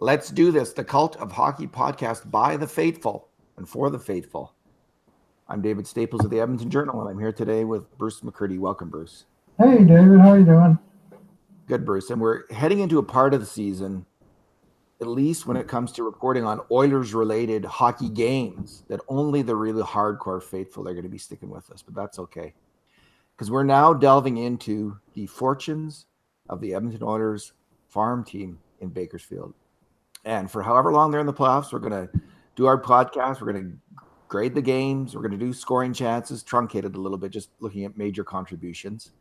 Let's do this. The Cult of Hockey podcast by the faithful and for the faithful. I'm David Staples of the Edmonton Journal, and I'm here today with Bruce McCurdy. Welcome, Bruce. Hey, David. How are you doing? Good, Bruce. And we're heading into a part of the season, at least when it comes to reporting on Oilers-related hockey games, that only the really hardcore faithful are going to be sticking with us, but that's okay. Because we're now delving into the fortunes of the Edmonton Oilers farm team in Bakersfield. And for however long they're in the playoffs, we're going to do our podcast. We're going to grade the games. We're going to do scoring chances, truncated a little bit, just looking at major contributions,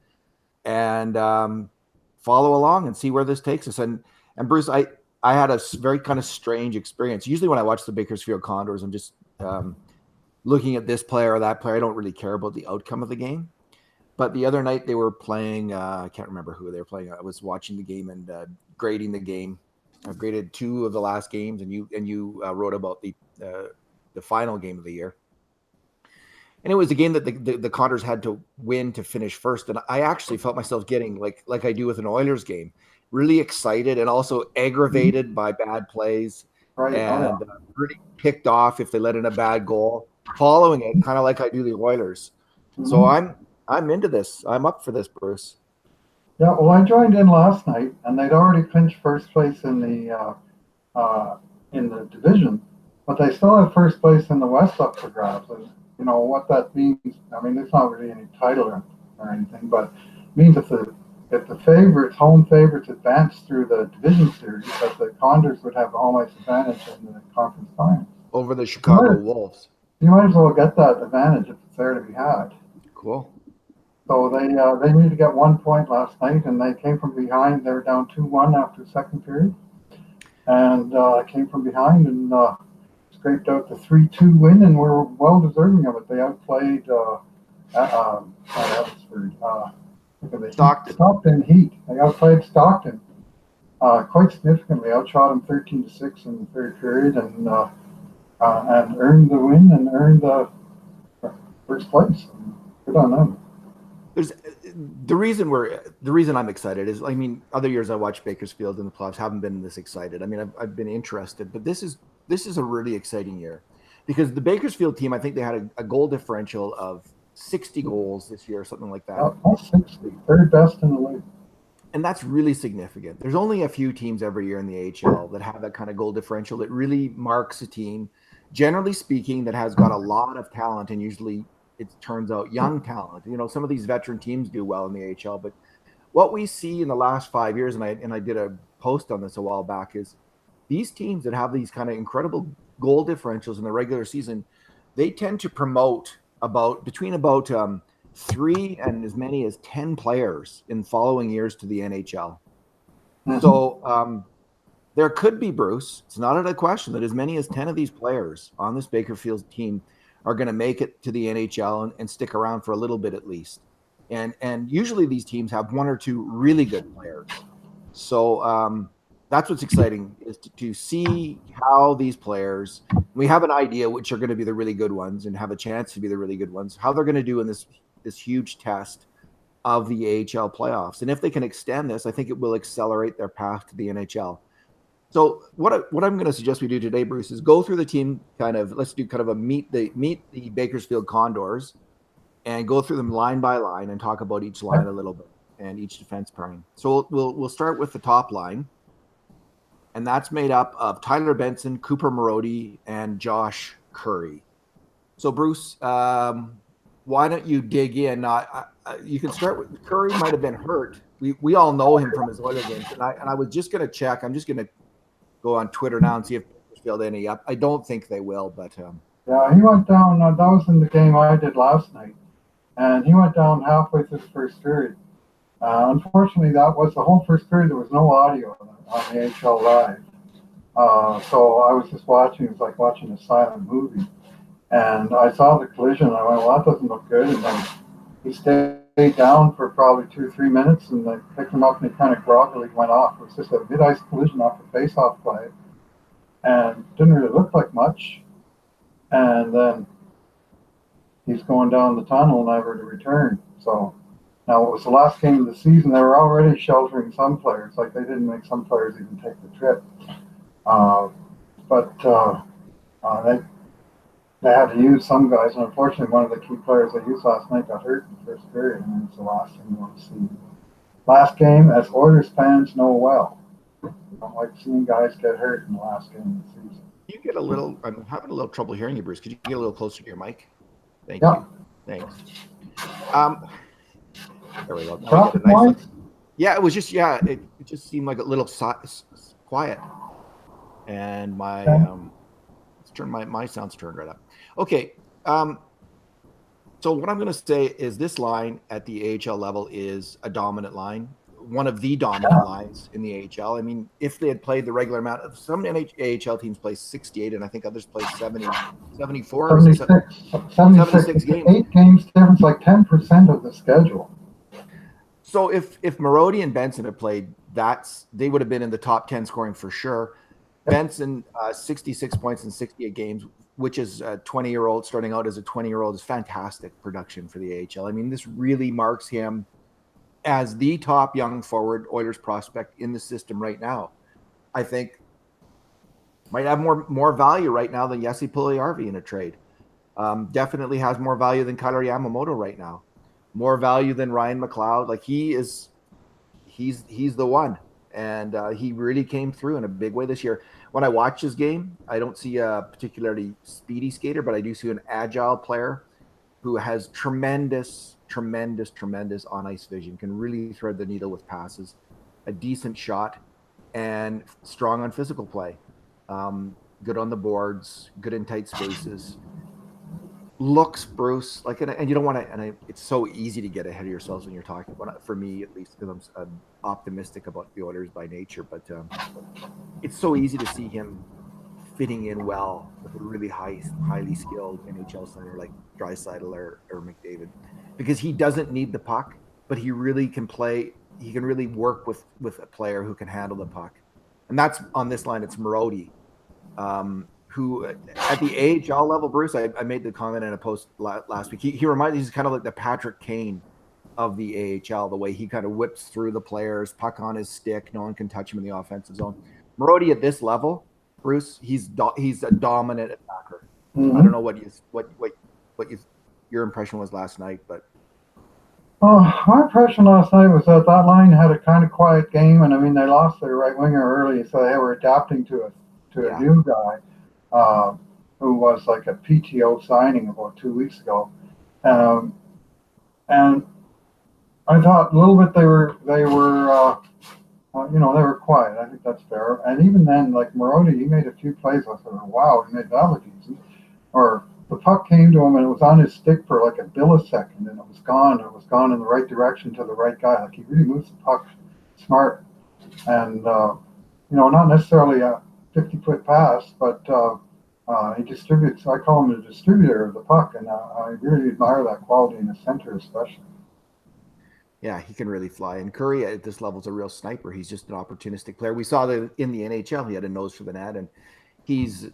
and follow along and see where this takes us. And Bruce, I had a very kind of strange experience. Usually when I watch the Bakersfield Condors, I'm just looking at this player or that player. I don't really care about the outcome of the game. But the other night they were playing, I can't remember who they were playing. I was watching the game and grading the game. I graded 2 of the last games, and you wrote about the final game of the year. And it was a game that the Condors had to win to finish first. And I actually felt myself getting like I do with an Oilers game, really excited and also aggravated by bad plays, Right. and really picked off if they let in a bad goal, following it kind of like I do the Oilers. So I'm into this. I'm up for this, Bruce. Yeah, well, I joined in last night, and they'd already clinched first place in the division, but they still have first place in the West up for grabs. And you know what that means? I mean, there's not really any title or anything, but it means if the home favorites, advance through the division series, that the Condors would have the home ice advantage in the conference finals over the Chicago Wolves. You might as well get that advantage if it's there to be had. Cool. So they needed to get 1 point last night, and they came from behind. They were down 2-1 after the second period, and came from behind and scraped out the 3-2 win, and were well deserving of it. They outplayed Abbotsford. Stockton Heat. They outplayed Stockton quite significantly. Outshot them 13-6 in the third period, and earned the win and earned the first place. Good on them. There's the reason I'm excited is, I mean, other years I watched Bakersfield in the playoffs, haven't been this excited. I mean, I've been interested, but this is a really exciting year because the Bakersfield team, I think they had a goal differential of 60 goals this year, or something like that. 60, third best in the league. And that's really significant. There's only a few teams every year in the AHL that have that kind of goal differential. It really marks a team, generally speaking, that has got a lot of talent, and usually it turns out young talent. You know, some of these veteran teams do well in the AHL, but what we see in the last 5 years, and I did a post on this a while back, is these teams that have these kind of incredible goal differentials in the regular season, they tend to promote between 3 and as many as 10 players in following years to the NHL. Mm-hmm. So there could be, Bruce, it's not a question, that as many as 10 of these players on this Bakersfield team are going to make it to the NHL and stick around for a little bit at least. And usually these teams have 1 or 2 really good players. So that's what's exciting, is to see how these players, we have an idea which are going to be the really good ones and have a chance to be the really good ones, how they're going to do in this huge test of the AHL playoffs. And if they can extend this, I think it will accelerate their path to the NHL. So what I'm going to suggest we do today, Bruce, is go through the team let's do kind of a meet the Bakersfield Condors and go through them line by line and talk about each line a little bit and each defense pairing. So we'll start with the top line, and that's made up of Tyler Benson, Cooper Marody, and Josh Curry. So Bruce, why don't you dig in? You can start with Curry. Might have been hurt. We all know him from his Oilers games, and I was just going to check. I'm just going to go on Twitter now and see if Bakersfield any up. I don't think they will, but yeah, he went down. That was in the game I did last night, and he went down halfway through the first period. Unfortunately, that was the whole first period. There was no audio on the AHL Live, so I was just watching. It was like watching a silent movie, and I saw the collision. And I went, "Well, that doesn't look good." And then he stayed down for probably 2 or 3 minutes, and they picked him up, and he kind of groggily went off. It was just a mid-ice collision off a face-off play, and didn't really look like much. And then he's going down the tunnel, never to return. So now it was the last game of the season. They were already sheltering some players, like they didn't make some players even take the trip. Uh, but they had to use some guys, and unfortunately, one of the key players they used last night got hurt in the first period, and it's the last thing you want to see. Last game, as Oilers fans know well, you don't like seeing guys get hurt in the last game of the season. You get a little. I'm having a little trouble hearing you, Bruce. Could you get a little closer to your mic? Thank Yeah. you. Thanks. There we go. Now we Traffic get a nice. lights? Yeah, it was just it just seemed like a little quiet, and my let's turn my sound's turned right up. Okay. So what I'm going to say is this line at the AHL level is a dominant line, one of the dominant lines in the AHL. I mean, if they had played the regular amount of some AHL teams play 68, and I think others play 70, 74, 76 games. 8 games difference, like 10% of the schedule. So if Marody and Benson had played, they would have been in the top 10 scoring for sure. Benson, 66 points in 68 games, which is a 20-year-old starting out as a 20-year-old, is fantastic production for the AHL. I mean, this really marks him as the top young forward Oilers prospect in the system right now. I think might have more value right now than Jesse Puljujärvi in a trade. Definitely has more value than Kailer Yamamoto right now. More value than Ryan McLeod. Like he's the one. And he really came through in a big way this year. When I watch his game, I don't see a particularly speedy skater, but I do see an agile player who has tremendous on-ice vision, can really thread the needle with passes, a decent shot, and strong on physical play. Good on the boards, good in tight spaces. Looks, Bruce, like, and you don't want to, and it's so easy to get ahead of yourselves when you're talking about it, for me at least, because I'm optimistic about the Oilers by nature, but it's so easy to see him fitting in well with a really highly skilled NHL center like Draisaitl or McDavid, because he doesn't need the puck, but he really can play. He can really work with a player who can handle the puck, and that's on this line. It's Marody. Who at the AHL level, Bruce, I made the comment in a post last week. He reminds me, he's kind of like the Patrick Kane of the AHL, the way he kind of whips through the players, puck on his stick, no one can touch him in the offensive zone. Marody at this level, Bruce, he's a dominant attacker. Mm-hmm. I don't know what your impression was last night, but my impression last night was that line had a kind of quiet game, and I mean they lost their right winger early, so they were adapting to a new guy. Who was like a PTO signing about 2 weeks ago, and I thought a little bit they were quiet. I think that's fair. And even then, like Marody, he made a few plays. I thought, wow, he made that look easy. Or the puck came to him and it was on his stick for like a millisecond, and it was gone. It was gone in the right direction to the right guy. Like he really moves the puck smart, and not necessarily a 50-foot pass, but he distributes. I call him the distributor of the puck, and I really admire that quality in a center, especially. Yeah, he can really fly. And Curry at this level is a real sniper. He's just an opportunistic player. We saw that in the NHL, he had a nose for the net, and he's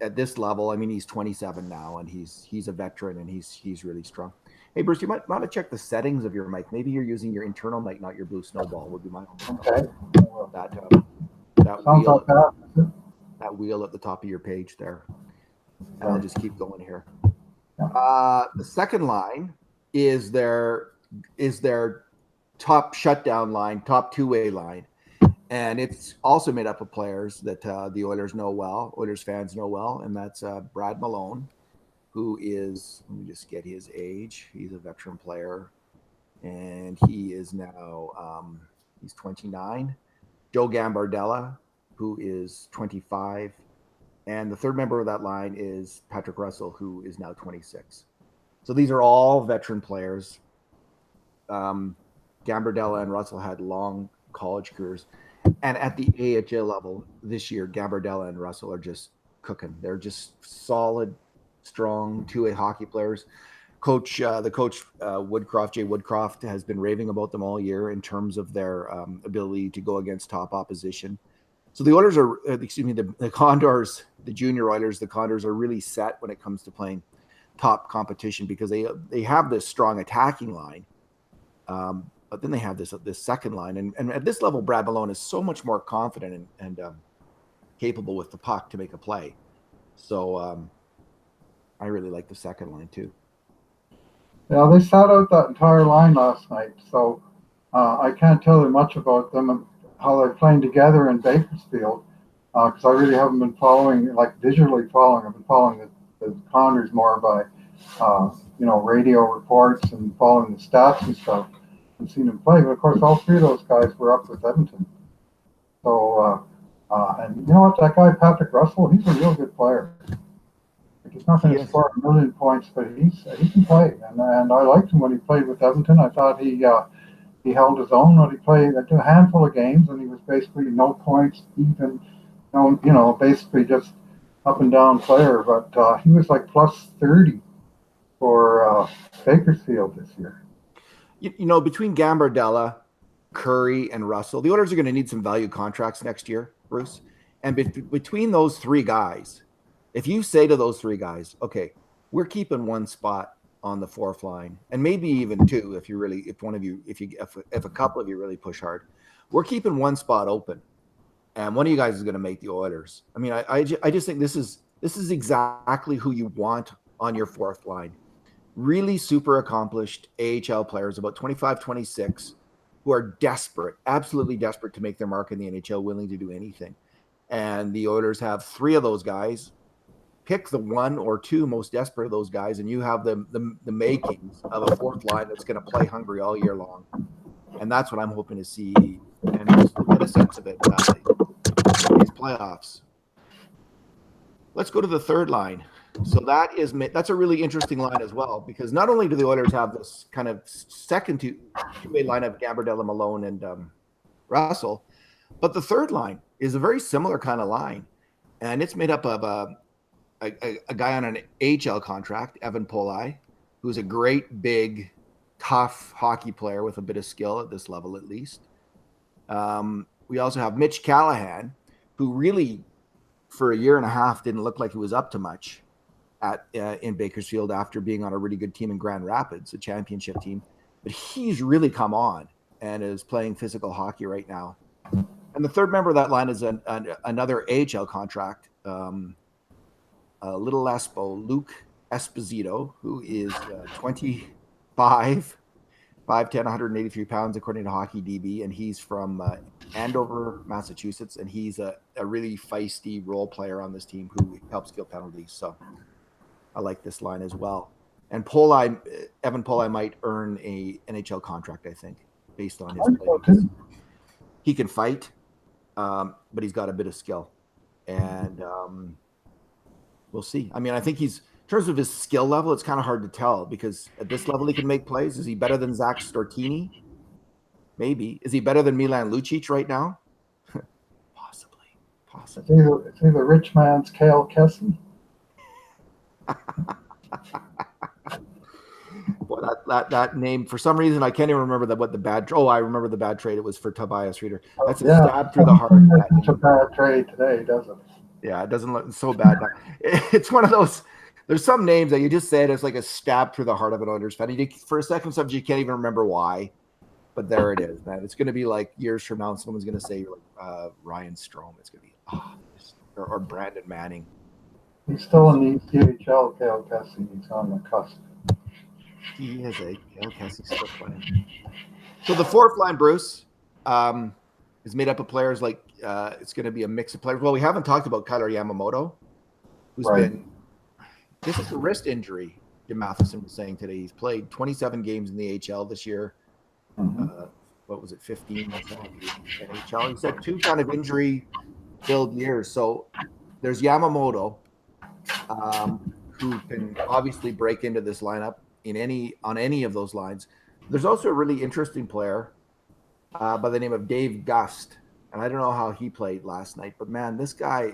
at this level. I mean, he's 27 now, and he's a veteran, and he's really strong. Hey, Bruce, you might want to check the settings of your mic. Maybe you're using your internal mic, not your Blue Snowball. Would be my okay. That wheel. That wheel at the top of your page there. And I'll just keep going here. The second line is their top shutdown line, top two-way line. And it's also made up of players that the Oilers know well, Oilers fans know well, and that's Brad Malone, who is, let me just get his age. He's a veteran player, and he is now, he's 29. Joe Gambardella, who is 25. And the third member of that line is Patrick Russell, who is now 26. So these are all veteran players. Gambardella and Russell had long college careers. And at the AHL level this year, Gambardella and Russell are just cooking. They're just solid, strong two-way hockey players. The coach Woodcroft, Jay Woodcroft, has been raving about them all year in terms of their ability to go against top opposition. So the Oilers are, the Condors, the junior Oilers, the Condors are really set when it comes to playing top competition because they have this strong attacking line, but then they have this second line, and at this level, Brad Malone is so much more confident and capable with the puck to make a play. So I really like the second line too. Yeah, they sat out that entire line last night, so I can't tell you much about them and how they're playing together in Bakersfield because I really haven't been following, like visually following. I've been following the Condors more by, radio reports and following the stats and stuff and seen them play. But of course, all three of those guys were up with Edmonton. So, and you know what, that guy Patrick Russell, he's a real good player. He's not He going to is. score a million points, but he can play, and I liked him when he played with Edmonton. I thought he held his own when he played a handful of games, and he was basically no points, even basically just up and down player. But he was like plus 30 for Bakersfield this year. Between Gambardella, Curry, and Russell, the Oilers are going to need some value contracts next year, Bruce. And between those three guys, if you say to those three guys, okay, we're keeping one spot on the fourth line, and maybe even two, if a couple of you really push hard, we're keeping one spot open, and one of you guys is going to make the Oilers. I mean, I just think this is exactly who you want on your fourth line. Really super accomplished AHL players, about 25, 26, who are desperate, absolutely desperate to make their mark in the NHL, willing to do anything. And the Oilers have three of those guys. Pick the one or two most desperate of those guys, and you have the makings of a fourth line that's going to play hungry all year long. And that's what I'm hoping to see, and we'll get a sense of it these playoffs. Let's go to the third line. So that's a really interesting line as well, because not only do the Oilers have this kind of second two-way line of Gambardella, Malone, and Russell, but the third line is a very similar kind of line, and it's made up of a guy on an AHL contract, Evan Polai, who's a great, big, tough hockey player with a bit of skill at this level, at least. We also have Mitch Callahan, who really, for a year and a half, didn't look like he was up to much in Bakersfield after being on a really good team in Grand Rapids, a championship team. But he's really come on and is playing physical hockey right now. And the third member of that line is another AHL contract, Little Espo, Luke Esposito, who is 25, 5'10", 183 pounds, according to Hockey DB, and he's from Andover, Massachusetts, and he's a really feisty role player on this team who helps kill penalties. So I like this line as well. And Evan Polai might earn a NHL contract, I think, based on his play. He can fight, but he's got a bit of skill. And we'll see. I mean, I think in terms of his skill level, it's kind of hard to tell, because at this level he can make plays. Is he better than Zach Stortini? Maybe. Is he better than Milan Lucic right now? Possibly. It's either rich man's Cale Kessie. Boy, that name, for some reason, I can't even remember what the bad. Oh, I remember the bad trade. It was for Tobias Reeder. That's a stab through the heart. It's a bad trade today, doesn't it? Yeah, it doesn't look so bad now. It's one of those. There's some names that you just say it as like a stab through the heart of an Oilers fan. For a second, sometimes you can't even remember why, but there it is, man. It's going to be like years from now, and someone's going to say Ryan Strome. It's going to be or Brandon Manning. He's still in the ECHL, Cale Kessie. He's on the cusp. He is Cale Kessie's still playing. So the fourth line, Bruce, is made up of players like it's going to be a mix of players. Well, we haven't talked about Kailer Yamamoto, who's been. This is a wrist injury, Jim Matheson was saying today. He's played 27 games in the AHL this year. What was it, 15 or so in the NHL? He said 2 kind of injury-filled years. So there's Yamamoto, who can obviously break into this lineup on any of those lines. There's also a really interesting player by the name of Dave Gust, and I don't know how he played last night, but man, this guy,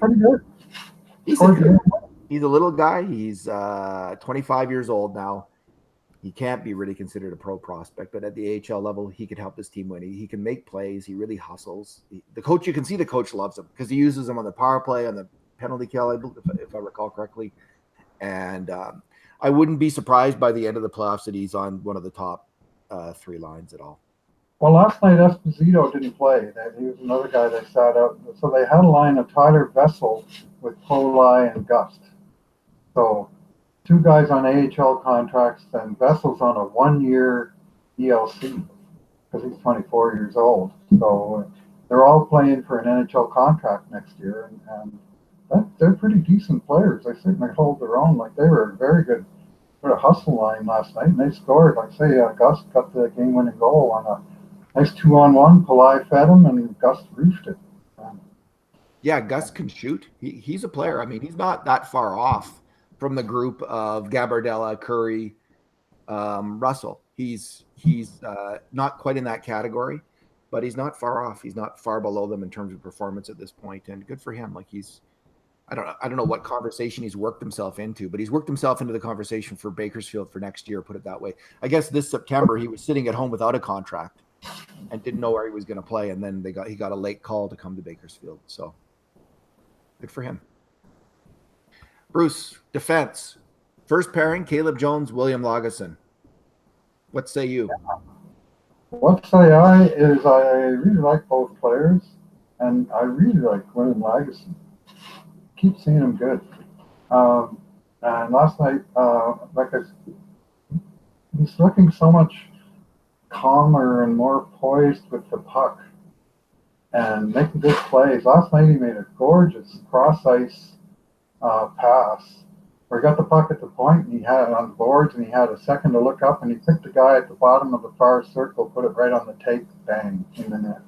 he's a little guy. He's 25 years old now. He can't be really considered a pro prospect, but at the AHL level, he could help this team win. He can make plays. He really hustles. You can see the coach loves him because he uses him on the power play, on the penalty kill, if I recall correctly. And I wouldn't be surprised by the end of the playoffs that he's on one of the top 3 lines at all. Well, last night Esposito didn't play. He was another guy that sat out. So they had a line of Tyler Vessel with Polai and Gust. So two guys on AHL contracts, and Vessel's on a 1-year ELC because he's 24 years old. So they're all playing for an NHL contract next year, and they're pretty decent players. They certainly hold their own. Like they were a very good sort of hustle line last night, and they scored. Like say, Gus got the game-winning goal on a nice 2-on-1. Polai fed him, and Gus roofed it. Yeah, Gus can shoot. He's a player. I mean, he's not that far off from the group of Gabardella, Curry, Russell. He's not quite in that category, but he's not far off. He's not far below them in terms of performance at this point, and good for him. Like I don't know what conversation he's worked himself into, but he's worked himself into the conversation for Bakersfield for next year. Put it that way. I guess this September he was sitting at home without a contract and didn't know where he was going to play, and then he got a late call to come to Bakersfield. So good for him. Bruce, defense. First pairing, Caleb Jones, William Lagesson. What say you? What say I is I really like both players, and I really like William Lagesson. Keep seeing him good. And last night, he's looking so much calmer and more poised with the puck and making good plays. Last night he made a gorgeous cross-ice pass where he got the puck at the point and he had it on the boards and he had a second to look up and he picked the guy at the bottom of the far circle, put it right on the tape, bang, in the net.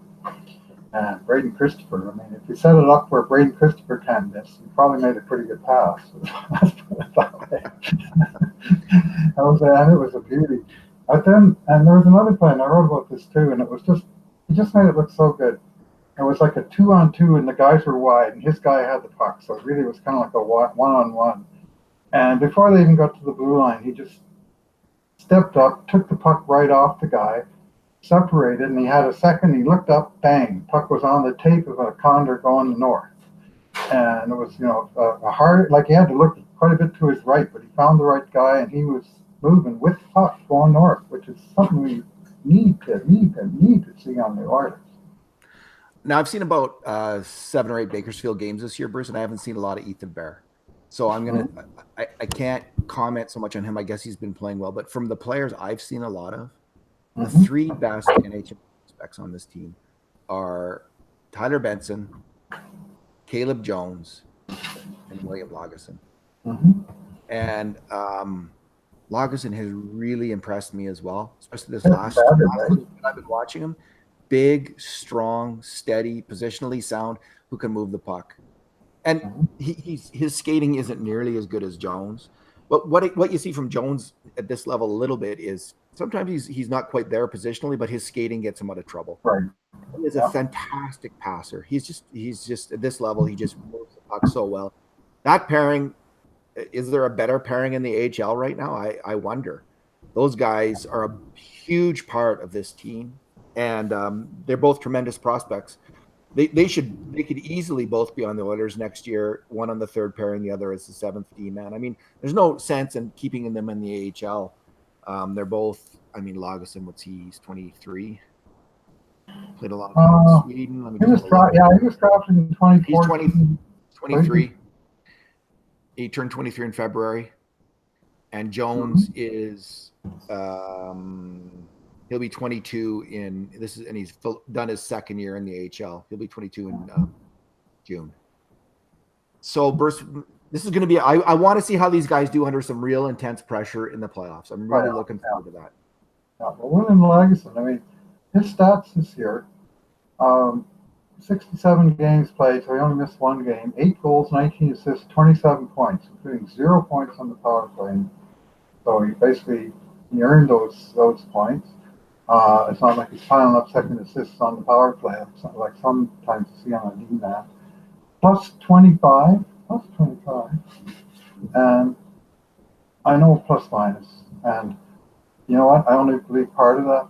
And Braden Christopher, I mean, if you set it up where Braden Christopher can miss, you probably made a pretty good pass. Let's put it that way. And it was a beauty. But then, and there was another play, and I wrote about this too, and it was just, he just made it look so good. It was like a 2-on-2, and the guys were wide, and his guy had the puck, so it really was kind of like a 1-on-1. And before they even got to the blue line, he just stepped up, took the puck right off the guy, separated, and he had a second. He looked up, bang, puck was on the tape of a condor going north. And it was, a hard, like he had to look quite a bit to his right, but he found the right guy, and he was moving with puck going north, which is something we need to see on the Oilers. Now, I've seen about 7 or 8 Bakersfield games this year, Bruce, and I haven't seen a lot of Ethan Bear. So I can't comment so much on him. I guess he's been playing well. But from the players I've seen a lot of, the 3 best NHL prospects on this team are Tyler Benson, Caleb Jones, and William Lagesson. And Lagesson has really impressed me as well, especially this last week I've been watching him. Big, strong, steady, positionally sound, who can move the puck. And his skating isn't nearly as good as Jones. But what you see from Jones at this level a little bit is sometimes he's not quite there positionally, but his skating gets him out of trouble. Right. He is a fantastic passer. He's just at this level, he just moves the puck so well. That pairing, is there a better pairing in the AHL right now? I wonder. Those guys are a huge part of this team, and they're both tremendous prospects. They could easily both be on the Oilers next year, one on the third pairing, the other as the 7th D-man. I mean, there's no sense in keeping them in the AHL. They're both, I mean, Lagesson, he's 23. Played a lot of Sweden. He was drafted in 2014. He's 23. He turned 23 in February. And Jones is he'll be 22 and he's done his second year in the AHL. He'll be 22 in June. So Bruce, this is going to be, I want to see how these guys do under some real intense pressure in the playoffs. I'm really looking forward to that. Yeah, well, William Lagesson, I mean, his stats this year, 67 games played, so he only missed 1 game, 8 goals, 19 assists, 27 points, including 0 points on the power play. So he earned those points. It's not like he's piling up second assists on the power play. It's not like sometimes you see on a D-man. Plus 25. And I know plus minus. And you know what? I only believe part of that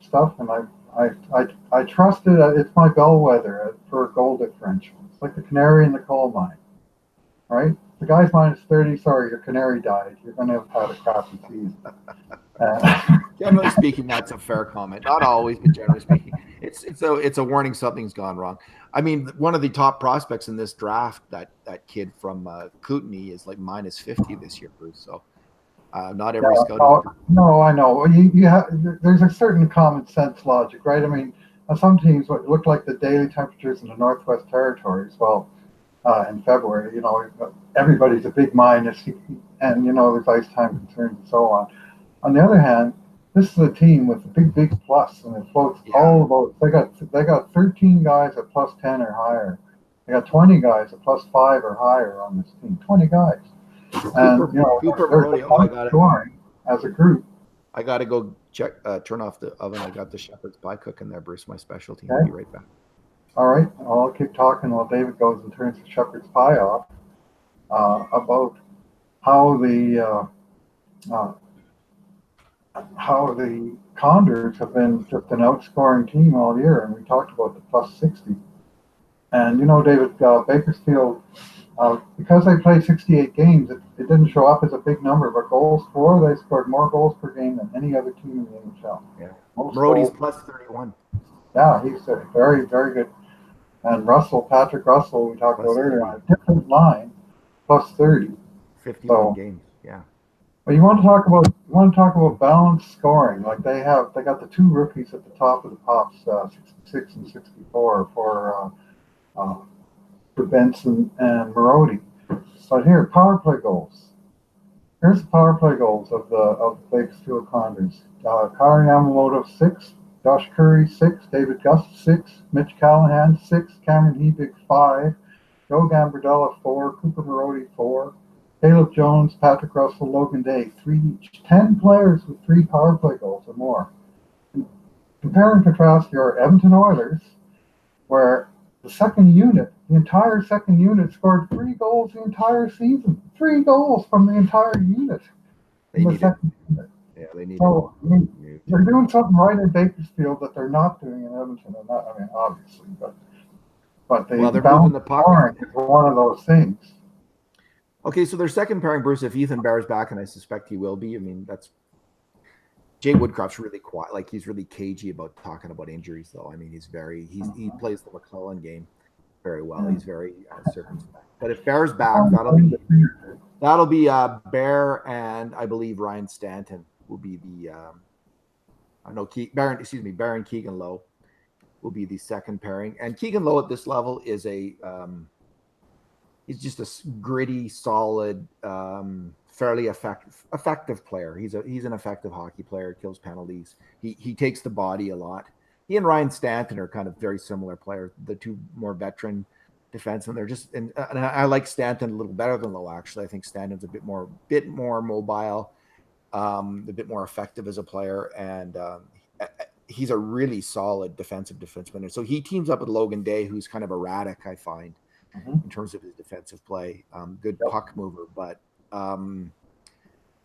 stuff, and I trust it. It's my bellwether for a goal differential. It's like the canary in the coal mine, right? The guy's minus 30. Sorry, your canary died. You're going to have had a crappy season. Generally speaking, that's a fair comment. Not always, but generally speaking, it's a warning something's gone wrong. I mean, one of the top prospects in this draft, that kid from Kootenay, is like -50 this year, Bruce. So not Yeah, every scout is. no, I know. Well, you have, there's a certain common sense logic, right? I mean, some teams what look like the daily temperatures in the Northwest Territories. Well, in February, everybody's a big minus, and there's ice time concerns and so on. On the other hand, this is a team with a big plus, and it floats Yeah, all about. They got 13 guys at +10 or higher. They got 20 guys at +5 or higher on this team. 20 guys, and Cooper they're Marody. Oh, scoring as a group. I got to go check. Turn off the oven. I got the shepherd's pie cooking there, Bruce. My specialty. I'll be Okay, right back. all right. I'll keep talking while David goes and turns the shepherd's pie off about how uh, the Condors have been just an outscoring team all year, and we talked about the +60. And David, Bakersfield, because they play 68 games, it didn't show up as a big number, but goals for, they scored more goals per game than any other team in the NHL. Yeah, Most Marody's goals. +31. Yeah, he's very, very good. And Patrick Russell, we talked about earlier, +30. on a different line, +30. 51 So, games. Yeah. but you want to talk about balanced scoring. Like they got the two rookies at the top of the pops, 66 and 64 for Benson and Marody. But here, power play goals. Here's the power play goals of the Bakersfield Condors. Kari Yamamoto 6, Josh Curry 6, David Gus 6, Mitch Callahan 6, Cameron Hebig 5, Joe Gambardella 4, Cooper Marody 4, Caleb Jones, Patrick Russell, Logan Day 3 each. 10 players with 3 power play goals or more. Compare and contrast your Edmonton Oilers, where the entire second unit scored 3 goals the entire season. 3 goals from the entire unit They in the need it. second unit. Yeah, they need So, it. I mean, they're doing something right in Bakersfield that they're not doing in Edmonton. And not, I mean, obviously, but the Well, they're moving balance the puck. scoring is one of those things. Okay, so their second pairing, Bruce, if Ethan Bear's back, and I suspect he will be, I mean, that's Jay Woodcroft's really quiet. Like, he's really cagey about talking about injuries, though. I mean, he plays the McClellan game very well. He's very circumspect. But if Bear's back, that'll be Bear, and I believe Ryan Stanton will be the I know Bear and Keegan Lowe will be the second pairing. And Keegan Lowe at this level is he's just a gritty, solid, fairly effective player. He's an effective hockey player. Kills penalties. He takes the body a lot. He and Ryan Stanton are kind of very similar players. The two more veteran defensemen. They're just and I like Stanton a little better than Lowe. Actually, I think Stanton's a bit more mobile, a bit more effective as a player, and he's a really solid defensive defenseman. And so he teams up with Logan Day, who's kind of erratic, I find, in terms of his defensive play. Good puck mover, but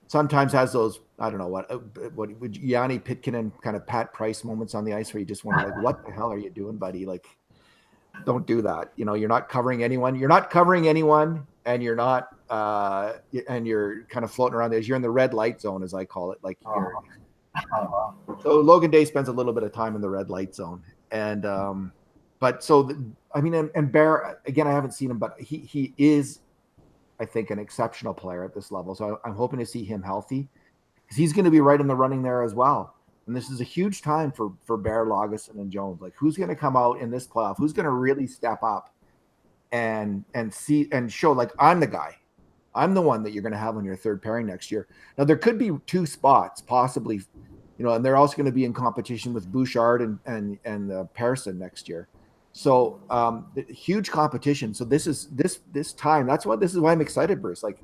sometimes has those, I don't know what would Yanni Pitkanen kind of Pat Price moments on the ice where you just wonder, like, what the hell are you doing, buddy? Like, don't do that. You're not covering anyone. You're not covering anyone, and you're not and you're kind of floating around there. You're in the red light zone, as I call it. Like, so Logan Day spends a little bit of time in the red light zone, and but so I mean, and Bear, again, I haven't seen him, but he is, I think, an exceptional player at this level. So I'm hoping to see him healthy, because he's going to be right in the running there as well. And this is a huge time for Bear, Lagesson, and Jones. Like, who's going to come out in this playoff? Who's going to really step up and see and show, like, I'm the guy. I'm the one that you're going to have on your third pairing next year. Now, there could be 2 spots possibly, and they're also going to be in competition with Bouchard and Pearson next year. So huge competition. So this time. This is why I'm excited, Bruce. Like,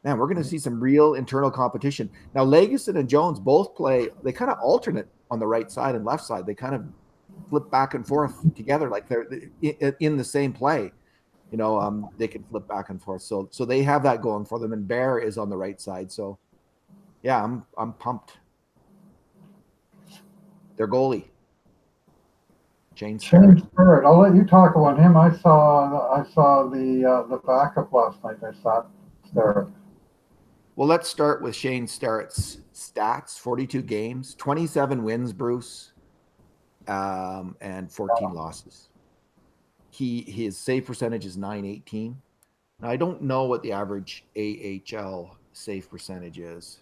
man, we're going to see some real internal competition. Now, Lagesson and Jones both play. They kind of alternate on the right side and left side. They kind of flip back and forth together, like they're in the same play. They can flip back and forth. So they have that going for them. And Bear is on the right side. So, yeah, I'm pumped. Their goalie, Shane Starrett. I'll let you talk about him. I saw the backup last night. I saw Starrett. Well, let's start with Shane Starrett's stats: 42 games, 27 wins, Bruce, and 14 losses. His save percentage is .918. Now, I don't know what the average AHL save percentage is.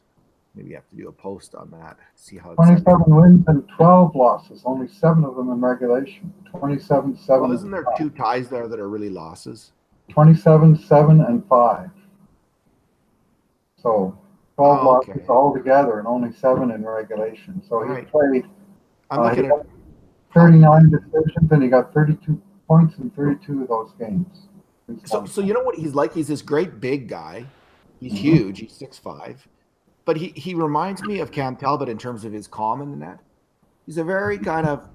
Maybe you have to do a post on that. See how 27 wins and 12 losses. Only 7 of them in regulation. 27, 7. Well, isn't there 2 ties there that are really losses? 27, 7, and 5. So 12 losses altogether and only 7 in regulation. So he played. I'm looking at 39 decisions and he got 32 points in 32 of those games. So you know what he's like? He's this great big guy. He's huge. He's 6'5". But he reminds me of Cam Talbot in terms of his calm in the net. He's a very kind of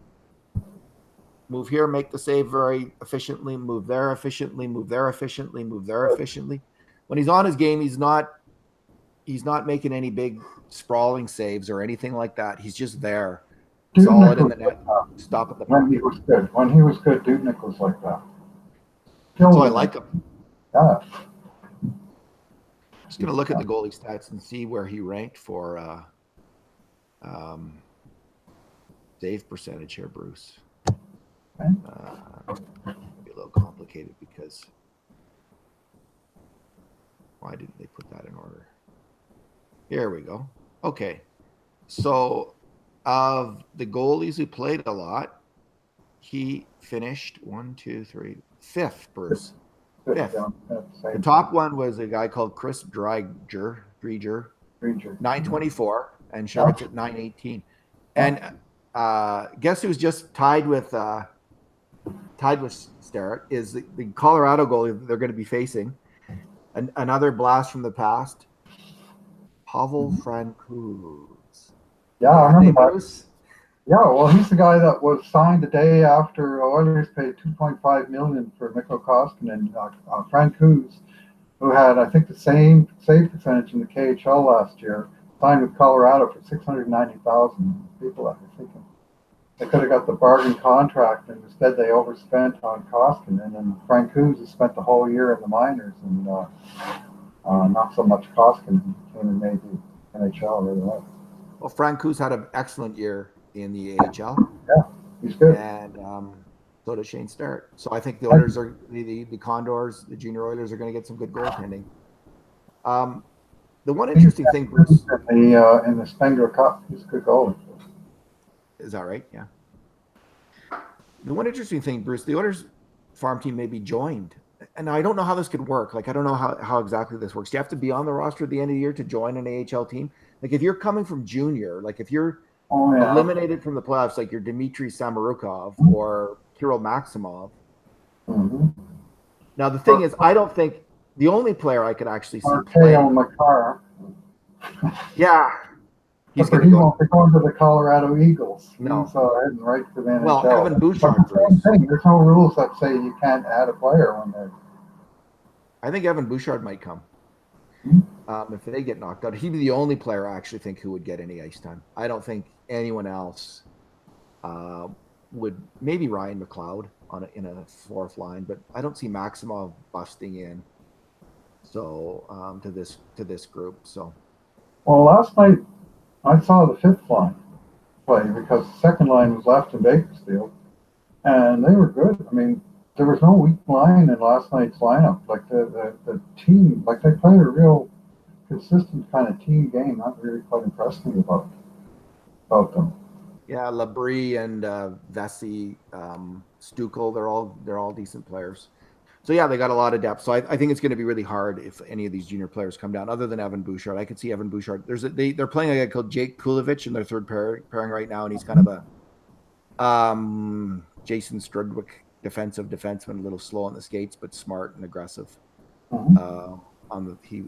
move here, make the save very efficiently, move there efficiently, move there efficiently, move there efficiently. When he's on his game, he's not making any big sprawling saves or anything like that. He's just there, solid in the net, stop at the when he was good. When he was good, Dudnik was like that. So I like him. Yeah. Just going to look at the goalie stats and see where he ranked for save percentage here, Bruce. Okay. Be a little complicated because why didn't they put that in order? Here we go. Okay. So of the goalies who played a lot, he finished 5th, Bruce. 5th. The top one was a guy called Chris Drieger, 924, and Sharpe's at 918. And guess who's just tied with Starrett is the Colorado goalie that they're going to be facing. Another blast from the past, Pavel Francouz. Yeah, I remember that. Bruce? Yeah, well, he's the guy that was signed the day after Oilers paid $2.5 million for Mikko Koskinen. Francouz, who had, I think, the same save percentage in the KHL last year, signed with Colorado for $690,000. People are thinking they could have got the bargain contract, and instead they overspent on Koskinen. And Francouz has spent the whole year in the minors, and not so much Koskinen came and made the NHL really well. Well, Francouz had an excellent year in the AHL. Yeah, he's good. And so does Shane Starrett. So I think the Oilers are the Condors, the junior Oilers are going to get some good goaltending. The one interesting thing, Bruce, in the Spengler Cup, he's a good goalie. Is that right? Yeah. The one interesting thing, Bruce, the Oilers farm team may be joined. And I don't know how this could work. Like, I don't know how exactly this works. Do you have to be on the roster at the end of the year to join an AHL team? Like, if you're coming from junior, like if you're eliminated from the playoffs, like you're Dmitry Samorukov or Kirill Maximov. Mm-hmm. Now, the thing is, I don't think the only player I could actually see play. Makar. Yeah. He won't be going to the Colorado Eagles. No. He's heading right for the NHL. Well, Evan Bouchard. There's no rules that say you can't add a player when they're. I think Evan Bouchard might come. If they get knocked out, he'd be the only player I actually think who would get any ice time. I don't think anyone else would. Maybe Ryan McLeod in a fourth line, but I don't see Maximov busting in. So to this group. So. Well, last night I saw the fifth line play because the second line was left in Bakersfield, and they were good. I mean, there was no weak line in last night's lineup. Like the team, like they played a real consistent kind of team game. That really quite impressed me about them. Yeah, Labrie and Vesey, Stukel, they're all decent players. So yeah, they got a lot of depth. So I think it's going to be really hard if any of these junior players come down. Other than Evan Bouchard, I could see Evan Bouchard. They're playing a guy called Jake Kulevich in their third pairing right now, and he's kind of a Jason Strudwick defensive defenseman, a little slow on the skates, but smart and aggressive.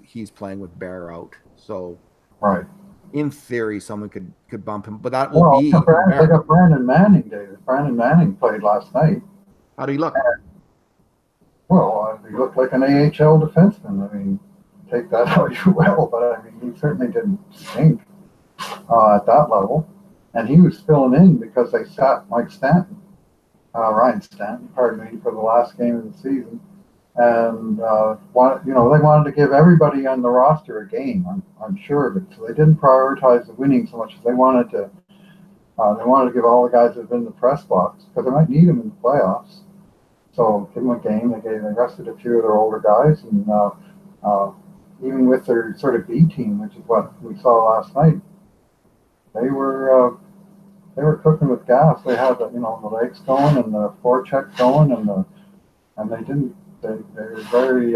He's playing with Bear out, so right. In theory, someone could bump him, but that will be. They got Brandon Manning, David. Brandon Manning played last night. How do you look? Well, he looked like an AHL defenseman. I mean, take that how you will, but I mean, he certainly didn't stink at that level. And he was filling in because they sat Ryan Stanton, pardon me, for the last game of the season. and they wanted to give everybody on the roster a game. I'm sure of it. So they didn't prioritize the winning so much as they wanted to. They wanted to give all the guys that have been in the press box because they might need them in the playoffs. So give them a game. They rested a few of their older guys, and even with their sort of B team, which is what we saw last night, they were cooking with gas. They had the legs going and the forecheck going, and they didn't. They were very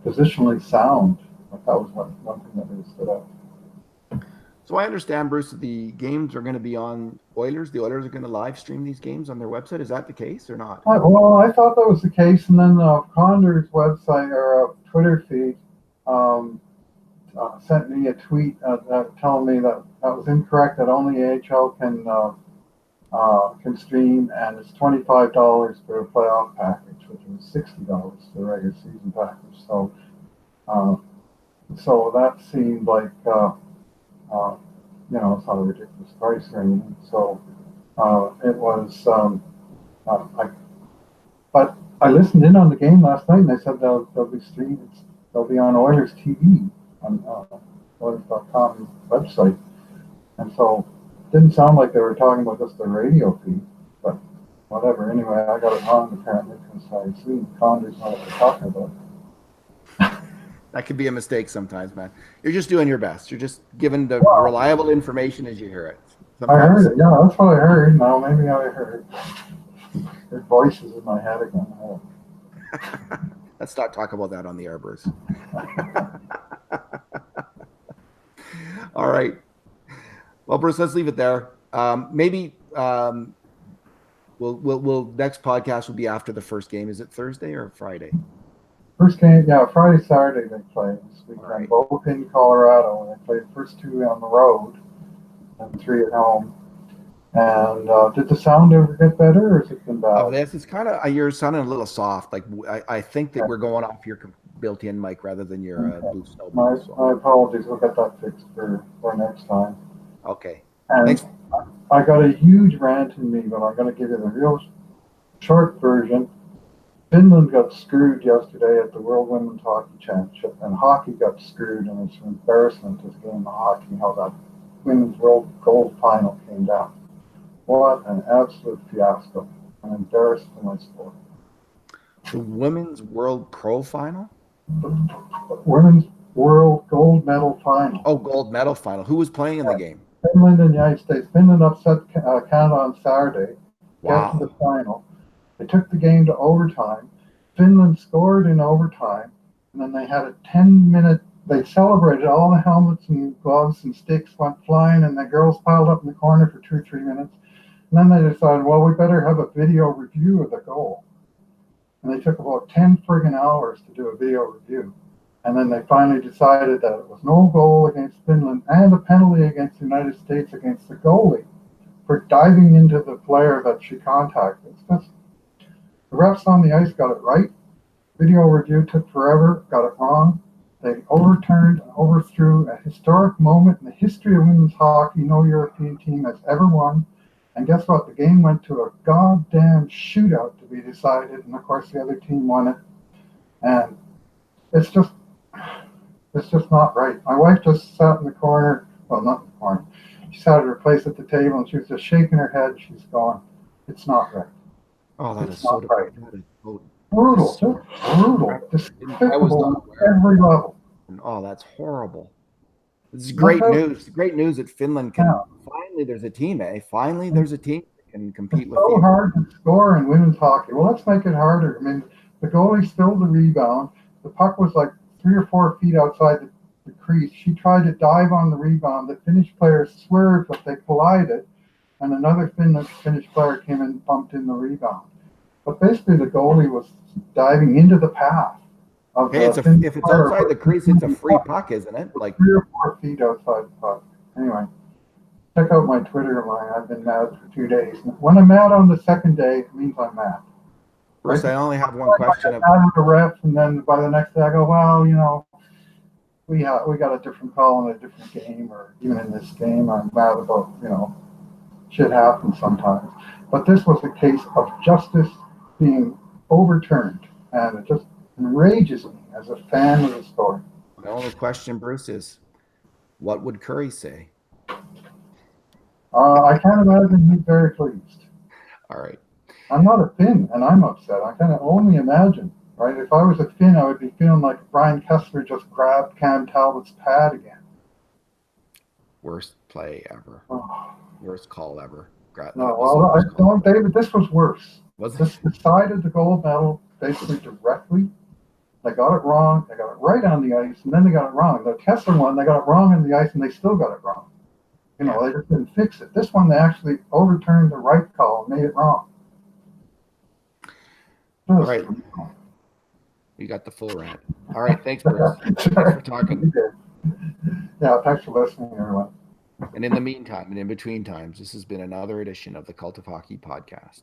positionally sound. Like that was one thing that really stood out. So I understand, Bruce, that the games are going to be on Oilers. The Oilers are going to live stream these games on their website. Is that the case or not? Well, I thought that was the case, and then Condor's website or Twitter feed sent me a tweet telling me that was incorrect. That only AHL can stream, and it's $25 for a playoff package, which was $60 for the regular season package. So, so that seemed like it's not a ridiculous price or anything. So it was. But I listened in on the game last night, and they said they'll be streamed. They'll be on Oilers TV on Oilers.com website, and so it didn't sound like they were talking about just the radio feed, but whatever. Anyway, I got it wrong apparently because I assumed Condors know what they're talking about. That could be a mistake sometimes, man. You're just doing your best. You're just giving the reliable information as you hear it. Sometimes. I heard it. Yeah, that's what I heard. Now maybe I heard. Their voices in my head again. Let's not talk about that on the air, Bruce. All right. Well, Bruce, let's leave it there. Maybe we'll next podcast will be after the first game. Is it Thursday or Friday? First game, yeah, Friday, Saturday they play this weekend. Right. Both in Colorado, and they played the first two on the road and 3 at home. And did the sound ever get better, or has it been bad? Oh, this is kind of you're sounding a little soft. Like I think that we're going off your built-in mic rather than your boost. My apologies. We'll get that fixed for next time. Okay. And thanks. I got a huge rant in me, but I'm going to give you the real short version. Finland got screwed yesterday at the World Women's Hockey Championship, and hockey got screwed, and it's an embarrassment to the game of hockey how that Women's World Gold Final came down. What an absolute fiasco. An embarrassment for my sport. The Women's World Pro Final? Women's World Gold Medal Final. Oh, gold medal final. Who was playing in the game? Finland and the United States. Finland upset Canada on Saturday. Wow. Get to the final. They took the game to overtime. Finland scored in overtime, and then they had a 10-minute. They celebrated. All the helmets and gloves and sticks went flying, and the girls piled up in the corner for 2 or 3 minutes. And then they decided, well, we better have a video review of the goal. And they took about 10 friggin' hours to do a video review. And then they finally decided that it was no goal against Finland and a penalty against the United States against the goalie for diving into the player that she contacted. It's just, the refs on the ice got it right. Video review took forever, got it wrong. They overturned and overthrew a historic moment in the history of women's hockey no European team has ever won. And guess what? The game went to a goddamn shootout to be decided, and of course the other team won it. And it's just not right. My wife just sat in the corner. Well, not in the corner. She sat at her place at the table, and she was just shaking her head. She's going, "It's not right." Oh, that it's is not so right. Brutal, just brutal, despicable at every level. Oh, that's horrible. This is great news. Great news that Finland can finally. There's a team, eh? Finally, there's a team that can compete with. It's so hard to score in women's hockey. Well, let's make it harder. I mean, the goalie stole the rebound. The puck was like 3 or 4 feet outside the crease. She tried to dive on the rebound. The Finnish player swerved, but they collided, and another Finnish player came and bumped in the rebound. But basically, the goalie was diving into the path. Hey, if it's outside the crease, it's a free puck, isn't it? Like 3 or 4 feet outside the puck. Anyway, check out my Twitter line. I've been mad for 2 days. When I'm mad on the second day, it means I'm mad. Bruce, I only have one question. I'm mad with the ref, and then by the next day I go, well, we got a different call in a different game, or even in this game, I'm mad about, shit happens sometimes. But this was a case of justice being overturned, and it just enrages me as a fan of the sport. The only question, Bruce, is what would Curry say? I can't imagine he's very pleased. All right. I'm not a Finn, and I'm upset. I can only imagine, right? If I was a Finn, I would be feeling like Brian Kessler just grabbed Cam Talbot's pad again. Worst play ever. Oh. Worst call ever. No, well, David, this was worse. Was this decided the gold medal basically directly. They got it wrong. They got it right on the ice, and then they got it wrong. The Kessler one, they got it wrong on the ice, and they still got it wrong. You know, they just didn't fix it. This one, they actually overturned the right call and made it wrong. All right. You got the full rant. All right. Thanks, Bruce. Thanks for talking. Yeah, thanks for listening, everyone. And in the meantime, and in between times, this has been another edition of the Cult of Hockey podcast.